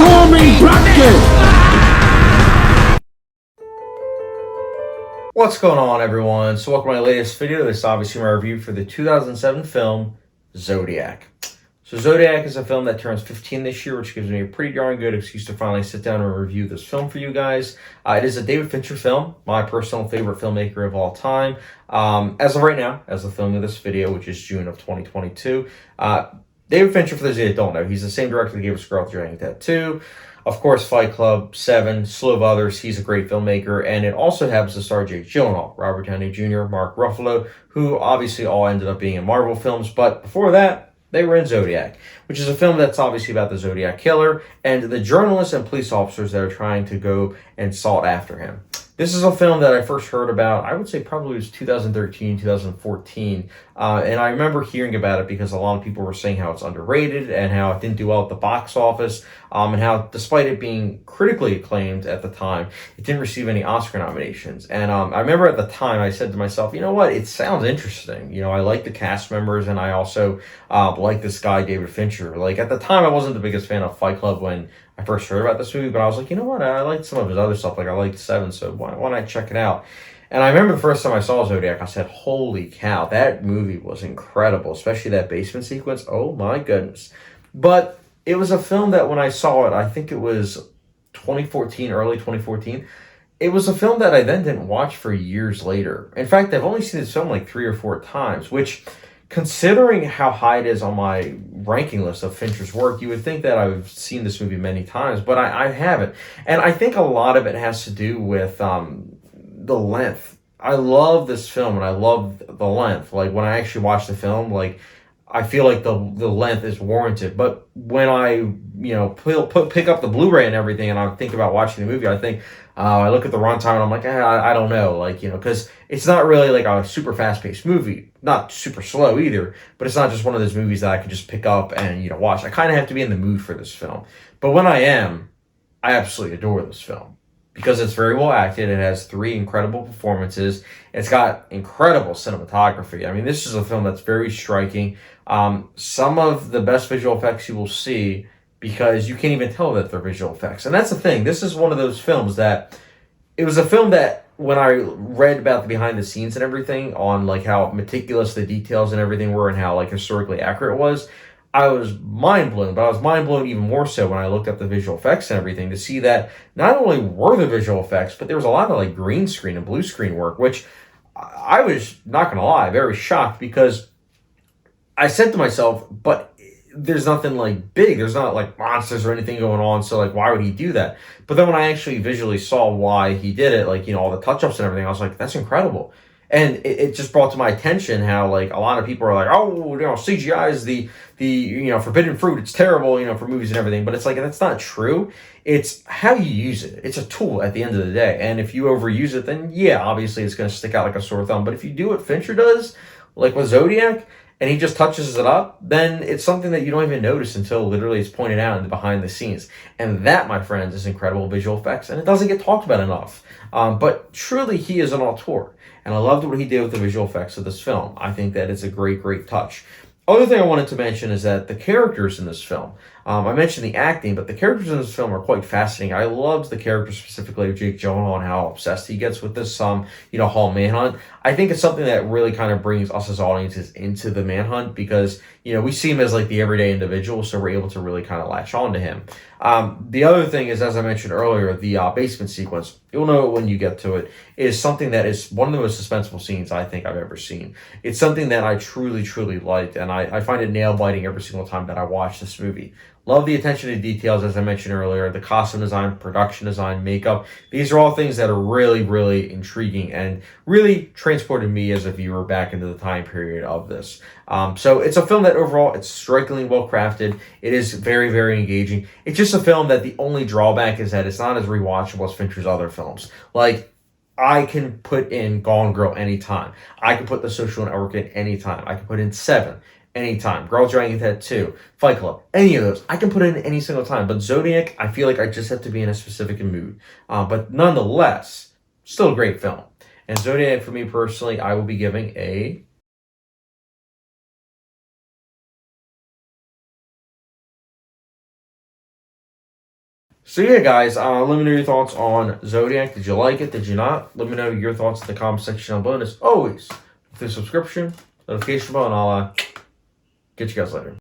call me drunken! What's going on, everyone? So welcome to my latest video. This is obviously my review for the 2007 film Zodiac. So Zodiac is a film that turns 15 this year, which gives me a pretty darn good excuse to finally sit down and review this film for you guys. It is a David Fincher film, my personal favorite filmmaker of all time. As of right now, as the film of this video, which is June of 2022, David Fincher, for those of you that don't know, he's the same director that gave us Girl with the Dragon Tattoo. Of course, Fight Club, Seven, slew of others. He's a great filmmaker, and it also happens to star Jake Gyllenhaal, Robert Downey Jr., Mark Ruffalo, who obviously all ended up being in Marvel films, but before that, they were in Zodiac, which is a film that's obviously about the Zodiac killer and the journalists and police officers that are trying to go and sought after him. This is a film that I first heard about, I would say probably it was 2013, 2014, and I remember hearing about it because a lot of people were saying how it's underrated and how it didn't do well at the box office, and how despite it being critically acclaimed at the time, it didn't receive any Oscar nominations. And I remember at the time I said to myself, you know what, it sounds interesting. You know, I like the cast members, and I also like this guy, David Fincher. Like, at the time, I wasn't the biggest fan of Fight Club when I first heard about this movie, but I was like, you know what, I liked some of his other stuff. Like, I liked Seven, so why not check it out? And I remember the first time I saw Zodiac, I said, holy cow, that movie was incredible, especially that basement sequence. Oh my goodness. But it was a film that when I saw it, I think it was 2014, early 2014, it was a film that I then didn't watch for years later. In fact, I've only seen this film like 3 or 4 times, which, considering how high it is on my ranking list of Fincher's work, you would think that I've seen this movie many times, but I haven't. And I think a lot of it has to do with the length. I love this film, and I love the length. Like, when I actually watch the film, like, I feel like the length is warranted. But when I, pick up the Blu-ray and everything, and I think about watching the movie, I think, I look at the runtime and I'm like, I don't know, like, because it's not really like a super fast-paced movie, not super slow either, but it's not just one of those movies that I could just pick up and, watch. I kind of have to be in the mood for this film. But when I am, I absolutely adore this film because it's very well acted. It has 3 incredible performances. It's got incredible cinematography. I mean, this is a film that's very striking. Some of the best visual effects you will see, because you can't even tell that they're visual effects. And that's the thing. This is one of those films that, it was a film that when I read about the behind the scenes and everything on like how meticulous the details and everything were and how like historically accurate it was, I was mind blown. But I was mind blown even more so when I looked up the visual effects and everything to see that not only were the visual effects, but there was a lot of like green screen and blue screen work, which I was, not going to lie, very shocked, because I said to myself, but there's nothing like big. There's not like monsters or anything going on. So like, why would he do that? But then when I actually visually saw why he did it, like, all the touch-ups and everything, I was like, that's incredible. And it just brought to my attention how like a lot of people are like, oh, CGI is the forbidden fruit. It's terrible, for movies and everything. But it's like, that's not true. It's how you use it. It's a tool at the end of the day. And if you overuse it, then yeah, obviously it's going to stick out like a sore thumb. But if you do what Fincher does, like with Zodiac, and he just touches it up, then it's something that you don't even notice until literally it's pointed out in the behind the scenes. And that, my friends, is incredible visual effects, and it doesn't get talked about enough. But truly, he is an auteur, and I loved what he did with the visual effects of this film. I think that it's a great, great touch. Other thing I wanted to mention is that the characters in this film, I mentioned the acting, but the characters in this film are quite fascinating. I loved the character specifically of Jake Gyllenhaal and how obsessed he gets with this, Hall manhunt. I think it's something that really kind of brings us as audiences into the manhunt because, we see him as like the everyday individual, so we're able to really kind of latch on to him. The other thing is, as I mentioned earlier, the basement sequence, you'll know it when you get to it, is something that is one of the most suspenseful scenes I think I've ever seen. It's something that I truly, truly liked, and I find it nail-biting every single time that I watch this movie. Love the attention to details, as I mentioned earlier, the costume design, production design, makeup. These are all things that are really, really intriguing and really transported me as a viewer back into the time period of this. So it's a film that overall, it's strikingly well crafted. It is very, very engaging. It's just a film that the only drawback is that it's not as rewatchable as Fincher's other films. Like, I can put in Gone Girl anytime. I can put The Social Network in anytime. I can put in Seven anytime. Girl with the Dragon Tattoo, Fight Club, any of those. I can put in any single time. But Zodiac, I feel like I just have to be in a specific mood. But nonetheless, still a great film. And Zodiac, for me personally, I will be giving a So yeah, guys, let me know your thoughts on Zodiac. Did you like it? Did you not? Let me know your thoughts in the comment section down below. And as always, with the subscription, notification bell, and I'll get you guys later.